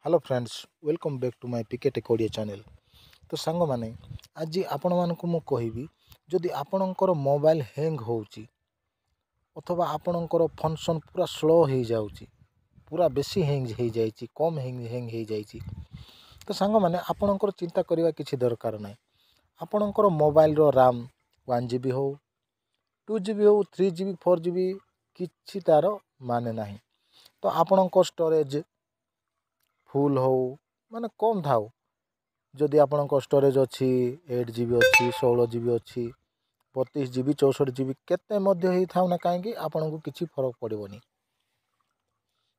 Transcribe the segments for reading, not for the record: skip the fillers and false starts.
Hello friends welcome back to my PK tech Odia channel. तो song माने आज आपण मानक मु कहबी जदि आपणकर मोबाइल हैंग होउची अथवा आपणकर फंक्शन पूरा स्लो हो जाउची पूरा बेसी हैंग हो जाइची कम हैंग हो जाइची तो सांग माने आपणकर चिंता करबा किछि दरकार नै। आपणकर मोबाइल रो RAM 1 GB हो 2 GB हो 3 GB 4 GB किछि तार माने नाही। तो आपणकर स्टोरेज फुल हो माने कम थाउ जदि आपणक स्टोरेज अच्छी 8 GB अच्छी 16 GB अच्छी 32 GB 64 GB केते मध्य ही थाउ ना कहीं आपन को किसी फरक पड़ोनी।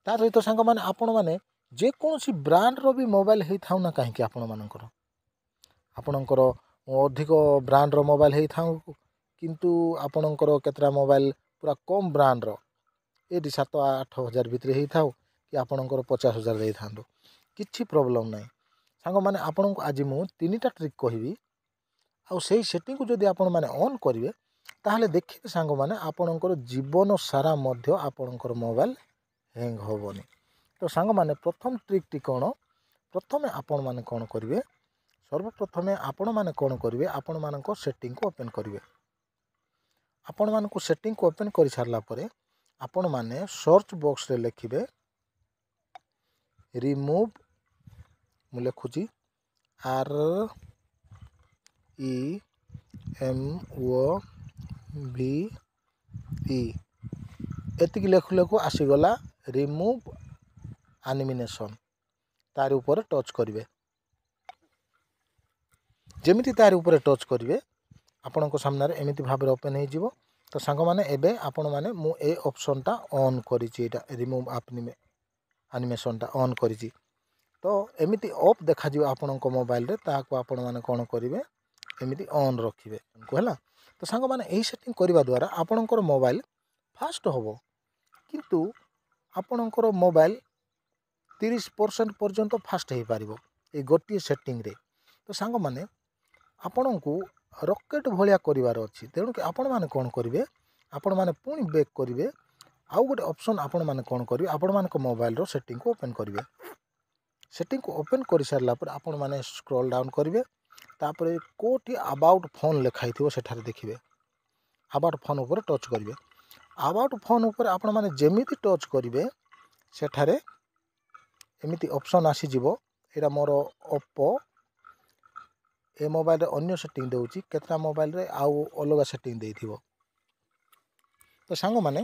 ता सहित सांग माने आपण माने जे कोनसी ब्रांड रो भी मोबाइल ही थाउ ना कहीं आपणकर अधिक ब्रांड रो मोबाइल ही थाउ किंतु आपणकर केतरा मोबाइल पूरा कम ब्रांड रो ये 7-8 हजार भितर ही थाउ कि आपणकर 50 हजार दे थांदो किछि प्रॉब्लम नहीं। सांग माने आपन को आज मु 3टा ट्रिक कहबी आ सेही सेटिंग को जदि आपण माने ऑन करिवे ताहले देखिबे सांग माने आपणकर जीवन सारा मध्य आपणकर मोबाइल हैंग होबनी। तो सांग माने प्रथम ट्रिक टी कोन प्रथमे आपण माने कोन करिवे सर्वप्रथमे आपण माने कोन करिवे आपण मानको सेटिंग को ओपन करिवे। आपण मानको सेटिंग को ओपन करि सारला परे आपण माने सर्च बॉक्स रे लिखिबे रिमूव मु लिखुची REMOVE एतिक लेखु लेखु आसीगला रिमूव एनिमेशन तार ऊपर टच करिवे। जेमिति तार ऊपर टच करिवे आपनको सामने एमिति भाव ओपन हो जिवो। तो सांग माने एबे आपण माने मु ए ऑप्शन टा ऑन करिची एटा रिमूव एनिमेशन टा ऑन करिची। तो एमिति ऑफ देखा जिवो आपनको मोबाइल रे ताको आपण माने कोन करिवे एमिति ऑन रखिवे कहला। तो सांग माने एही सेटिंग करबा द्वारा आपणकर मोबाइल फास्ट होबो किंतु आपणकर मोबाइल 30% पर्यंत फास्ट हो पारिबो ए गोटी सेटिंग रे। तो सांग माने आपणको रॉकेट भलिया करिवार अछि तेणु कि आपण माने कोन करिवे आपण माने पुनी बैक करिवे आउ गोटे ऑप्शन आपण माने कोन करिवे आपण मानको मोबाइल रो सेटिंग को ओपन करिवे। सेटिंग को ओपन कर सारा पर आपण माने स्क्रॉल डाउन करिवे तापरे कोठी अबाउट फोन लिखाई थिवो सेठारे देखिवे अबाउट फोन ऊपर टच करिवे। अबाउट फोन ऊपर आपण माने जेमिति टच करिवे सेठारे एमिति ऑप्शन आसी जिवो era more Oppo A mobile रे अन्य सेटिंग देउची केतरा मोबाइल रे आउ अलग सेटिंग देइथिवो। तो सांग माने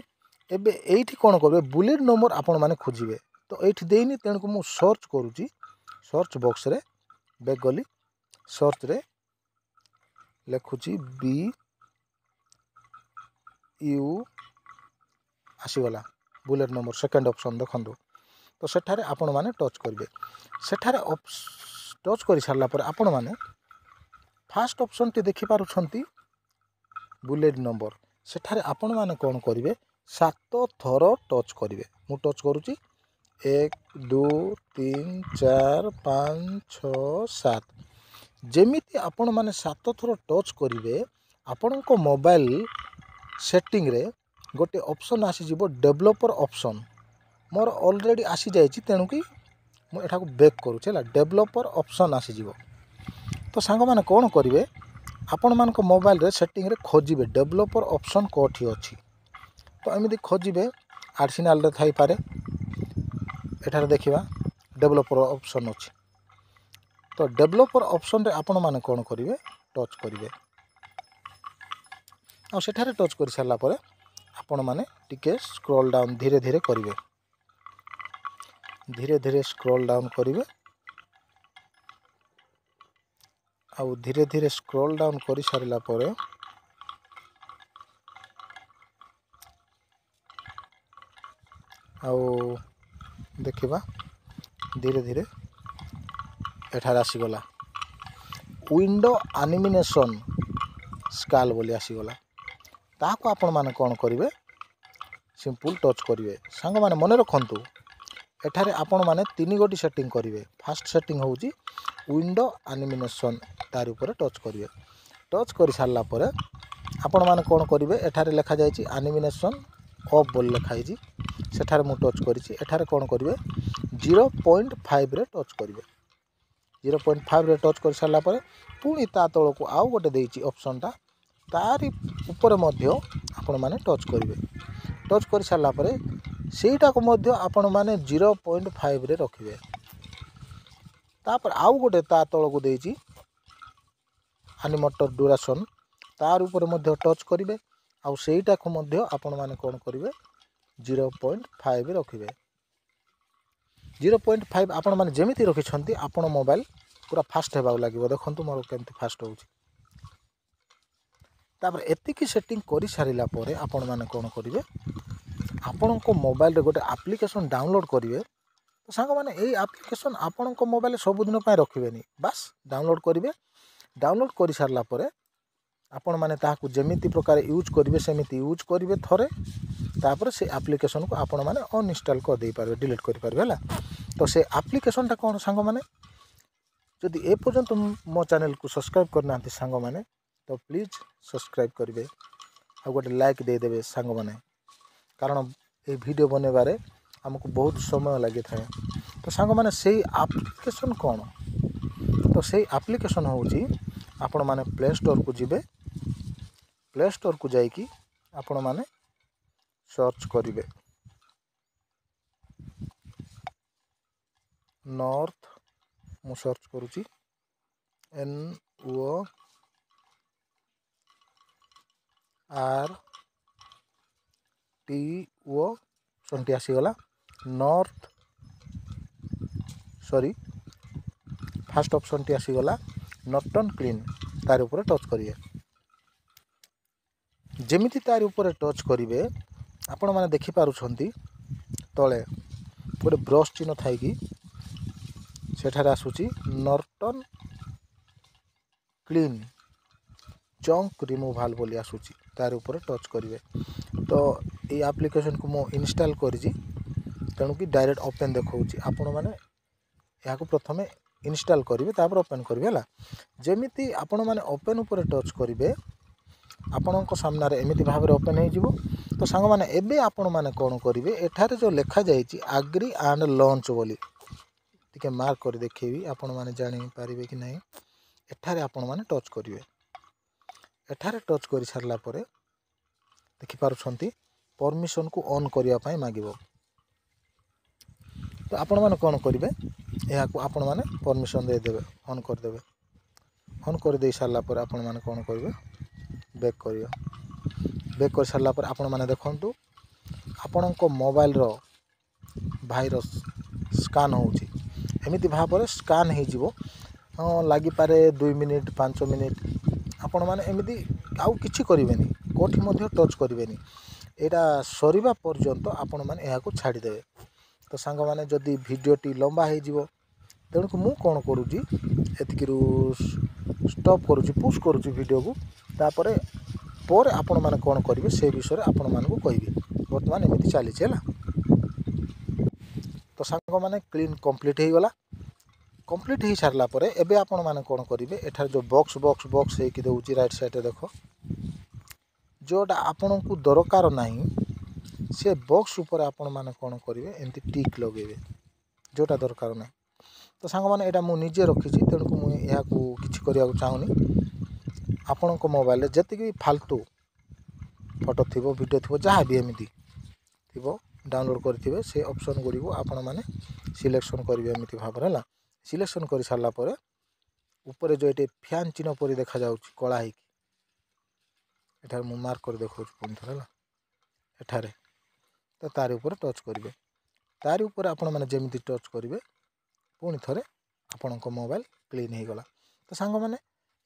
एबे एठी कोन करबे बुलेट नंबर आपण माने खोजिवे। तो एठी देइनी तेणु को मु सर्च करूची सर्च बॉक्स रे बैक गली सर्च रे लिखुची BU आसीगला बुलेट नंबर सेकंड ऑप्शन देखंदो। तो सेठारे आपण माने टच करिवे सेठारे टच करि सारला पर आपण माने फर्स्ट ऑप्शन टी देखि पारुछंती बुलेट नंबर सेठारे आपण माने कोन करिवे 7 थरो टच करिवे। मु टच करूची 1 2 3 4 5 6 7 जेमिति आपण माने 7 थरो टच करिवे आपणको मोबाइल सेटिंग रे गोटे ऑप्शन आसी जिवो डेवलपर ऑप्शन मोर ऑलरेडी आसी जाइछि तेणु कि मु एठा को बैक करूछि हला डेवलपर ऑप्शन आसी जिवो। तो सांग माने कोन करिवे आपण मानको मोबाइल रे सेटिंग रे खोजिबे डेवलपर ऑप्शन कोठी अछि। तो एमिति खोजिबे आर्सेनल रे थाई पारे एठारे देखिबा डेवलपर ऑप्शन अछि। तो डेवलपर ऑप्शन रे आपण माने कोन करिवे टच करिवे आ सेठारे टच कर सारला परे आपण माने टिके स्क्रॉल डाउन धीरे धीरे करिवे धीरे धीरे स्क्रॉल डाउन करिवे आ धीरे धीरे स्क्रॉल डाउन करि सारला परे आउ देखिबा धीरे धीरे एठार आसीगला विंडो एनिमेशन स्काल बोली आसीगला ताको आपण माने कोन करिवे सिंपल टच करिवे। सांग माने मने रखंतु एठारे आपण माने 3 गोटी सेटिंग करिवे। फर्स्ट सेटिंग होउची विंडो एनिमेशन तार ऊपर टच करिवे टच करि सारला परे आपण माने कोन करिवे एठारे लिखा जायछि एनिमेशन ऑफ बोल लिखाइछि सेठारे मु टच करिछि एठारे कोन करिवे 0.5 टच करेंगे 0.5 टच कर सारा पुणी ता तौक आउ गोटे देती ऑप्शनटा तारी ऊपर आपण मैंने टच करेंगे टच कर सारापर सेटा को आपण मैंने 0.5 रखिए तापर आउ गोटे ता तौक देती एनिमेटर ड्यूरेशन तार ऊपर टच करेंगे आउ सेटा को आपण मैंने कौन करेंगे 0.5 रखिए 0.5 आपण मैंने जमी रखिंट आपण मोबाइल पूरा फास्ट होगा लगे देखो मोर केमती फास्ट हो एतिकी सेटिंग कर सारा आपण मैंने कौन करेंगे आपण को मोबाइल रे गोटे एप्लिकेशन डाउनलोड करेंगे तो सांग मैंने यही एप्लिकेशन आपण को मोबाइल सबुदिन रखिए बास डाउनलोड करेंगे डाउनलोड कर सारापर आपण मैंने ताकू जमीती प्रकार यूज करेंगे सेमती यूज करेंगे थरे तापर से एप्लिकेशन को आपण मैंने अनइंस्टॉल कर दे पारे डिलीट कर पारे है तो से एप्लिकेशन टा कौन सांग मैंने जदि ए पर्यंत मो चैनल को सब्सक्राइब करना सांग मैंने तो प्लीज सब्सक्राइब करेंगे आ गोटे लाइक देदेवे सांग मैंने कारण ये वीडियो बनवारे आमको बहुत समय लगी था तो सांग मैंने से एप्लिकेशन कौन तो से एप्लिकेशन होची आपण मैंने प्ले स्टोर को जिबे प्ले स्टोर को जाइकी आपण मैंने सर्च करेंगे नॉर्थ मु सर्च करुच्ची NORTH संटी आसीगला नॉर्थ सॉरी फास्ट ऑप्शन टी आसीगला नॉर्टन क्लीन तार ऊपर टच करिए जमीती तार ऊपर टच करेंगे आपण मैंने देखिपुंट तले गोटे ब्रश चिन्ह थी सेठार आसूची नॉर्टन क्लीन जंक रिमूवाल बोली आसूची तार ऊपर टच करेंगे तो ये एप्लिकेशन को मु इंस्टॉल करी तेणु कि डायरेक्ट ओपन देखा आपण मैंने यहाँ प्रथम इंस्टॉल करेंगे तापर ओपन करेंगे है जमीती आपण मैंने ओपन ऊपर टच करेंगे आपण सामने एमती भाव में ओपन हो तो सांग मैंने एबे आपण मैंने कौन करेंगे एठारे जो लिखा जाइए आग्री एंड लॉन्च बोली टिके मार्क कर देखेबी आपण मैंने जानी पारिबे कि नहीं एठारे आपण मैंने टच करेंगे एठारे टच कर सारा पर देखिपुंट परमिशन को ऑन करने मांगो तो आपण मैंने कौन करेंगे यहाँ को आपण मैंने परमिशन देदेवे ऑन करदे ऑन कर दे सारा पर आपण मैंने कौन करेंगे बैक बैक कर सारा पर आपण मैंने देखु आपण को मोबाइल रो भाइरस स्कान होची एमिति भाव में स्कान हो लगी पारे 2 मिनिट 5 मिनिट आपण मैंने एमिति आउ किछि करिवेनी कोठी मध्ये टच करिवेनी एटा सरीबा पर्यंत आपण मैंने यहाँ को छाड़ीदेवे तो सांग मैंने जदि भिडियोटी लंबा हो तेणुक मु कौन करुँची एतिकिरू स्टॉप करुँची पुश करुँची वीडियो को तापर पर आपण मैंने कौन करेंगे से विषय आपण मानक कहबी बर्तमान एमती चली है तो सांग मैंने क्लीन कंप्लीट हो गला कंप्लीट हो सारा पर एबे आपण मैंने कौन करेंगे एठार जो बॉक्स बॉक्स बॉक्स होगी दूसरी राइट साइड देख जोटा आपण को दरकार नहीं से बॉक्स उपर आपण मैंने कौन करेंगे एमती टिक लगे जोटा दरकार ना तो सांग मैंने यहाँ मुझे रखी तेणुक मुझे किसी करने चाहूनी आपण को मोबाइल जति भी फालतू फोटो थी वीडियो थी जहाँ भी एमती थी डाउनलोड करेंगे से ऑप्शन गुड़ी को आपण मैंने सिलेक्शन करेंगे एमती भाव है सिलेक्शन कर सारा पर ऊपर जो ये फैन चिन्ह पर देखा जाऊँगी कला हो मार्क कर देखा पुणी थर है एठारे तो तार ऊपर टच करेंगे तार ऊपर आपण मैंने जमी टच करेंगे पुणी थे आपण मोबाइल क्लीन हो गला तो सांग मैंने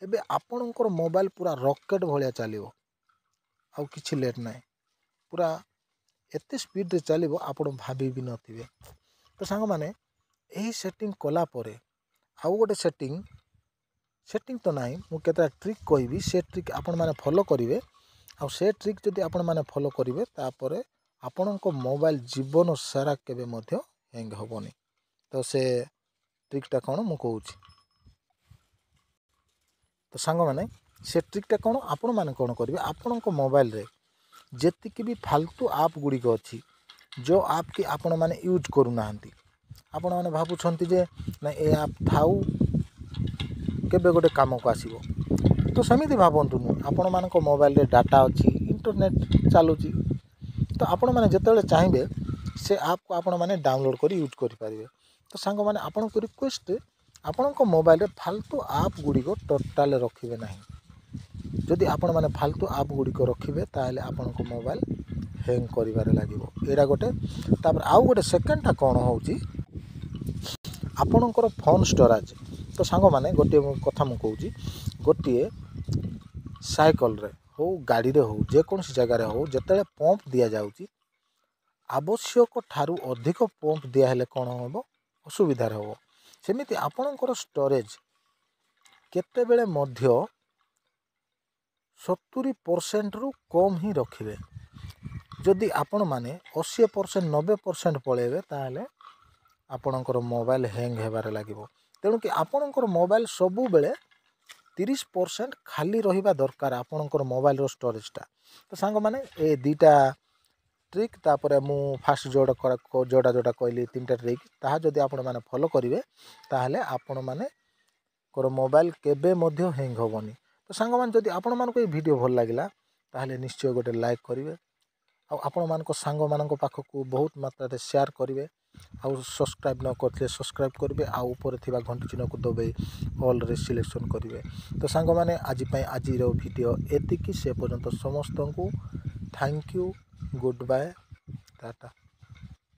एबे आपणकर मोबाइल पूरा रॉकेट भाया चलो आउ किछि लेट ना पूरा एत स्पीड रे चलो आपण भाभी भी नथिबे तो सांग मैंने यही सेटिंग कला परे आउ गोटे सेटिंग तो नहीं मुझे ट्रिक कहबी से ट्रिक आपण मैंने फॉलो करेंगे आउ से ट्रिक जदि आपण मैंने फॉलो करेंगे तापर आपण मोबाइल जीवन सारा केबे मध्य हैंग हेबनी तो से ट्रिकटा कौन मु कहूँ तो सांग मैंने से ट्रिकटा कौन आपण मैंने कौन करेंगे आपण मोबाइल रे जेतिकी भी फालतू आप गुड़िक अच्छी जो आप की आपण मैंने यूज करूना ଆପଣମାନେ ଭାବୁଛନ୍ତି ଯେ ନା ଏ ଆପ୍ ଥାଉ କେବେ ଗୋଟେ କାମକୁ ଆସିବ, ତ ସେମିତି ଭାବନ୍ତୁନି। ଆପଣମାନଙ୍କ ମୋବାଇଲରେ ଡାଟା ଅଛି, ଇଣ୍ଟରନେଟ୍ ଚାଲୁଛି, ତ ଆପଣମାନେ ଯେତେବେଳେ ଚାହିଁବେ ସେ ଆପ୍କୁ ଆପଣମାନେ ଡାଉନଲୋଡ଼୍ କରି ୟୁଜ୍ କରିପାରିବେ। ତ ସାଙ୍ଗମାନେ ଆପଣଙ୍କୁ ରିକ୍ୱେଷ୍ଟ, ଆପଣଙ୍କ ମୋବାଇଲରେ ଫାଲତୁ ଆପ୍ ଗୁଡ଼ିକ ଟୋଟାଲ୍ ରଖିବେ ନାହିଁ। ଯଦି ଆପଣମାନେ ଫାଲତୁ ଆପ୍ ଗୁଡ଼ିକ ରଖିବେ ତାହେଲେ ଆପଣଙ୍କ ମୋବାଇଲ ହ୍ୟାଙ୍ଗ କରିବାରେ ଲାଗିବ। ଏଇଟା ଗୋଟେ। ତାପରେ ଆଉ ଗୋଟେ ସେକେଣ୍ଡଟା କ'ଣ ହେଉଛି, ଆପଣଙ୍କର ଫୋନ୍ ଷ୍ଟୋରେଜ୍। ତ ସାଙ୍ଗମାନେ ଗୋଟିଏ କଥା ମୁଁ କହୁଛି, ଗୋଟିଏ ସାଇକେଲରେ ହଉ, ଗାଡ଼ିରେ ହଉ, ଯେକୌଣସି ଜାଗାରେ ହଉ, ଯେତେବେଳେ ପମ୍ପ ଦିଆଯାଉଛି, ଆବଶ୍ୟକ ଠାରୁ ଅଧିକ ପମ୍ପ ଦିଆହେଲେ କ'ଣ ହେବ, ଅସୁବିଧାରେ ହେବ। ସେମିତି ଆପଣଙ୍କର ଷ୍ଟୋରେଜ୍ କେତେବେଳେ ମଧ୍ୟ 70%ରୁ କମ୍ ହିଁ ରଖିବେ। ଯଦି ଆପଣମାନେ 80%, 90% ପଳାଇବେ ତାହେଲେ ଆପଣଙ୍କର ମୋବାଇଲ ହ୍ୟାଙ୍ଗ ହେବାରେ ଲାଗିବ। ତେଣୁକି ଆପଣଙ୍କର ମୋବାଇଲ ସବୁବେଳେ 30% ଖାଲି ରହିବା ଦରକାର, ଆପଣଙ୍କର ମୋବାଇଲର ଷ୍ଟୋରେଜଟା। ତ ସାଙ୍ଗମାନେ ଏ ଦୁଇଟା ଟ୍ରିକ୍, ତାପରେ ମୁଁ ଫାଷ୍ଟ ଯେଉଁଟା କହିଲି 3ଟା ଟ୍ରିକ୍, ତାହା ଯଦି ଆପଣମାନେ ଫଲୋ କରିବେ ତାହେଲେ ଆପଣମାନଙ୍କର ମୋବାଇଲ କେବେ ମଧ୍ୟ ହ୍ୟାଙ୍ଗ ହେବନି। ତ ସାଙ୍ଗମାନେ ଯଦି ଆପଣମାନଙ୍କୁ এই ଭିଡ଼ିଓ ଭଲ ଲାଗିଲା ତାହେଲେ ନିଶ୍ଚୟ ଗୋଟେ ଲାଇକ୍ କରିବେ, ଆଉ ଆପଣମାନଙ୍କ ସାଙ୍ଗମାନଙ୍କ ପାଖକୁ ବହୁତ ମାତ୍ରାରେ ସେୟାର କରିବେ, ଆଉ ସବସ୍କ୍ରାଇବ୍ ନ କରିଥିଲେ ସବସ୍କ୍ରାଇବ୍ କରିବେ, ଆଉ ଉପରେ ଥିବା ଘଣ୍ଟି ଚିହ୍ନକୁ ଦବାଇ ଅଲ୍ରେ ସିଲେକ୍ସନ୍ କରିବେ। ତ ସାଙ୍ଗମାନେ ଆଜି ପାଇଁ ଆଜିର ଭିଡ଼ିଓ ଏତିକି। ସେ ପର୍ଯ୍ୟନ୍ତ ସମସ୍ତଙ୍କୁ thank you, goodbye, Tata.